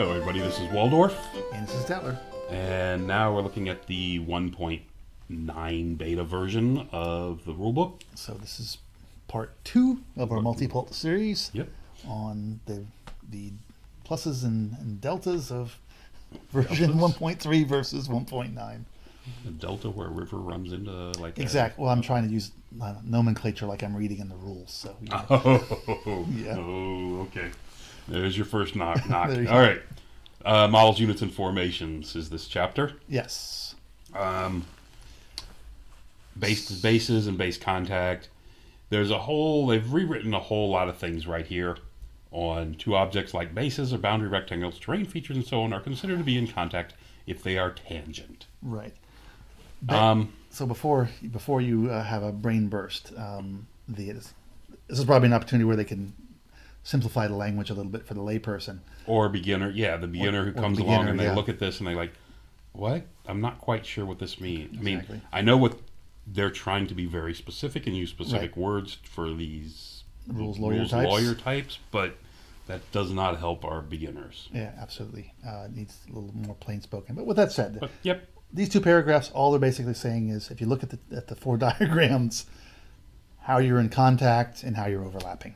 Hello everybody, this is Waldorf. And this is Statler. And now we're looking at the 1.9 beta version of the rulebook. So this is part 2 of our multi-pult series. Yep. On the pluses and deltas of version 1.3 versus 1.9. The delta where a river runs into like Exactly. Well, I'm trying to use nomenclature like I'm reading in the rules. So Oh, yeah. Oh, okay. There's your first knock. All There you go. right. Models, units, and formations is this chapter. Yes. Bases and base contact. They've rewritten a whole lot of things right here on two objects like bases or boundary rectangles, terrain features, and so on are considered to be in contact if they are tangent. Right. So before you have a brain burst, this is probably an opportunity where they can simplify the language a little bit for the layperson. Or beginner, yeah, the beginner who comes along and they look at this and they're like, what? I'm not quite sure what this means. Exactly. I mean, I know what they're trying to be very specific and use specific words for these lawyer types, but that does not help our beginners. Yeah, absolutely. It needs a little more plain spoken. But with that said, yep. These two paragraphs, all they're basically saying is if you look at the four diagrams, how you're in contact and how you're overlapping.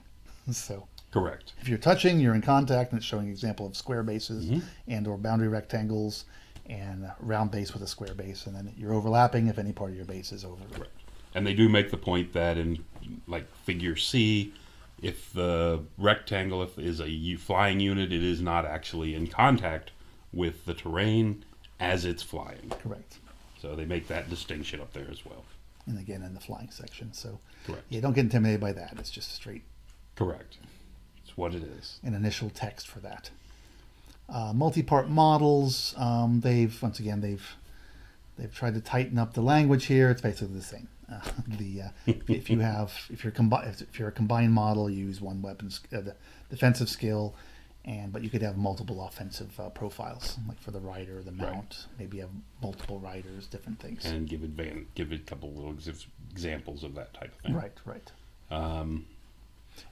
So correct. If you're touching, you're in contact, and it's showing an example of square bases and or boundary rectangles and a round base with a square base, and then you're overlapping if any part of your base is over. Correct. And they do make the point that in like figure C, if the rectangle is a flying unit, it is not actually in contact with the terrain as it's flying. Correct. So they make that distinction up there as well. And again, in the flying section. So correct. Yeah, don't get intimidated by that. It's just straight. Correct. It's what it is. An initial text for that. Multi-part models. They've tried to tighten up the language here. It's basically the same. If you're a combined model, you use one weapon, the defensive skill, but you could have multiple offensive profiles, like for the rider, the mount. Right. Maybe you have multiple riders, different things, and give it a couple little examples of that type of thing. Right.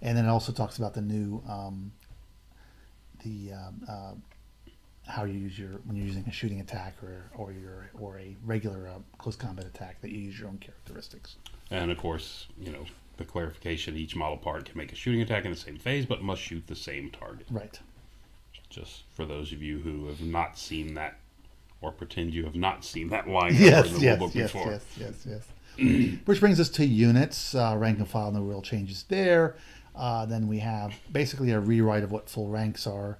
And then it also talks about the new how you use when you're using a shooting attack or a regular close combat attack, that you use your own characteristics. And of course, the clarification: each model part can make a shooting attack in the same phase, but must shoot the same target. Right. Just for those of you who have not seen that, or pretend you have not seen that line yes, in the rulebook before. Yes. Which brings us to units, rank and file. No real changes there. Then we have basically a rewrite of what full ranks are.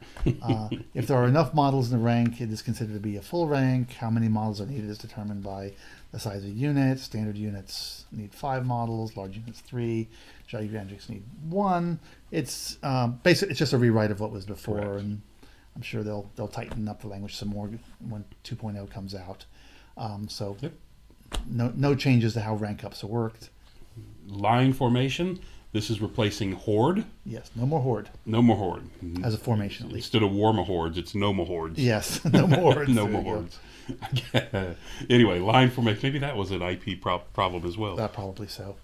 If there are enough models in the rank, it is considered to be a full rank. How many models are needed is determined by the size of the unit. Standard units need 5 models, large units 3, gigantics need 1. It's basically it's just a rewrite of what was before. Correct. And I'm sure they'll tighten up the language some more when 2.0 comes out. Yep. No changes to how rank ups are worked. Line formation. This is replacing horde. Yes, no more horde. No more horde. As a formation, at least. Instead of war hordes, it's no more hordes. Yes, no more hordes. No more hordes. Anyway, line formation. Maybe that was an IP problem as well. Probably so.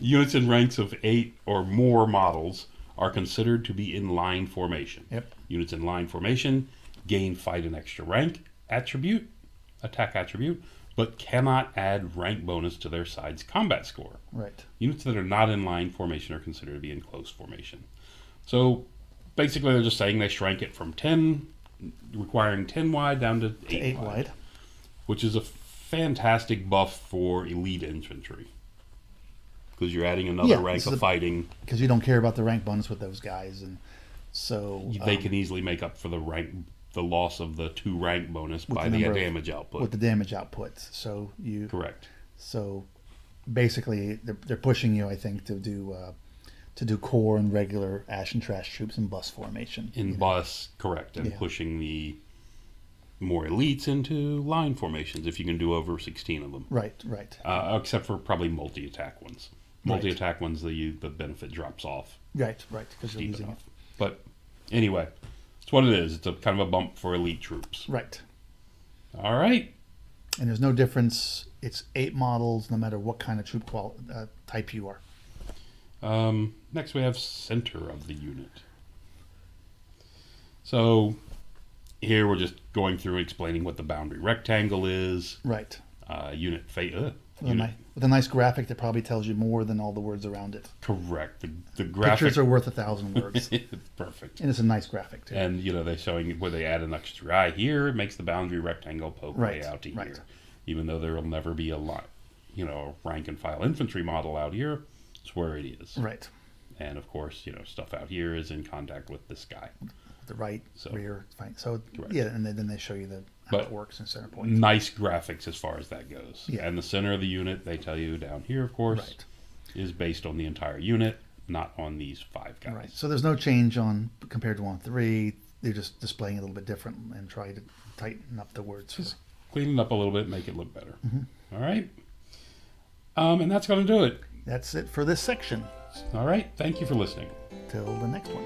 Units in ranks of 8 or more models are considered to be in line formation. Yep. Units in line formation gain fight an extra rank attack attribute, but cannot add rank bonus to their side's combat score. Right. Units that are not in line formation are considered to be in close formation. So basically they're just saying they shrank it from 10, requiring 10 wide, down to 8 wide. Which is a fantastic buff for elite infantry. Because you're adding another rank of fighting. Because you don't care about the rank bonus with those guys. And so they can easily make up for the loss of the 2 rank bonus by the damage output. With the damage output. So correct. So basically, they're pushing you, I think, to do core and regular ash and trash troops in bus formation. Correct, and pushing the more elites into line formations if you can do over 16 of them. Right. Except for probably multi-attack ones. Multi-attack ones, the benefit drops off. Right. Because you're losing it. But anyway. It's what it is. It's a kind of a bump for elite troops. Right. All right. And there's no difference. It's 8 models, no matter what kind of troop type you are. Next we have center of the unit. So Here we're just going through explaining what the boundary rectangle is. Right. Unit. With a nice graphic that probably tells you more than all the words around it. Correct. The graphic. Pictures are worth 1,000 words. Perfect. And it's a nice graphic, too. And, they're showing where they add an extra eye here. It makes the boundary rectangle poke way out to here. Even though there will never be a lot, a rank and file infantry model out here, it's where it is. Right. And, of course, stuff out here is in contact with this guy. The right, rear, fine. So, correct. Yeah, and then they show you how it works in center point. Nice graphics as far as that goes. Yeah. And the center of the unit, they tell you down here, of course, is based on the entire unit, not on these 5 guys. Right. So there's no change compared to 1.3. They're just displaying it a little bit different and try to tighten up the words. Just clean it up a little bit, make it look better. Mm-hmm. All right. And that's going to do it. That's it for this section. All right. Thank you for listening. Till the next one.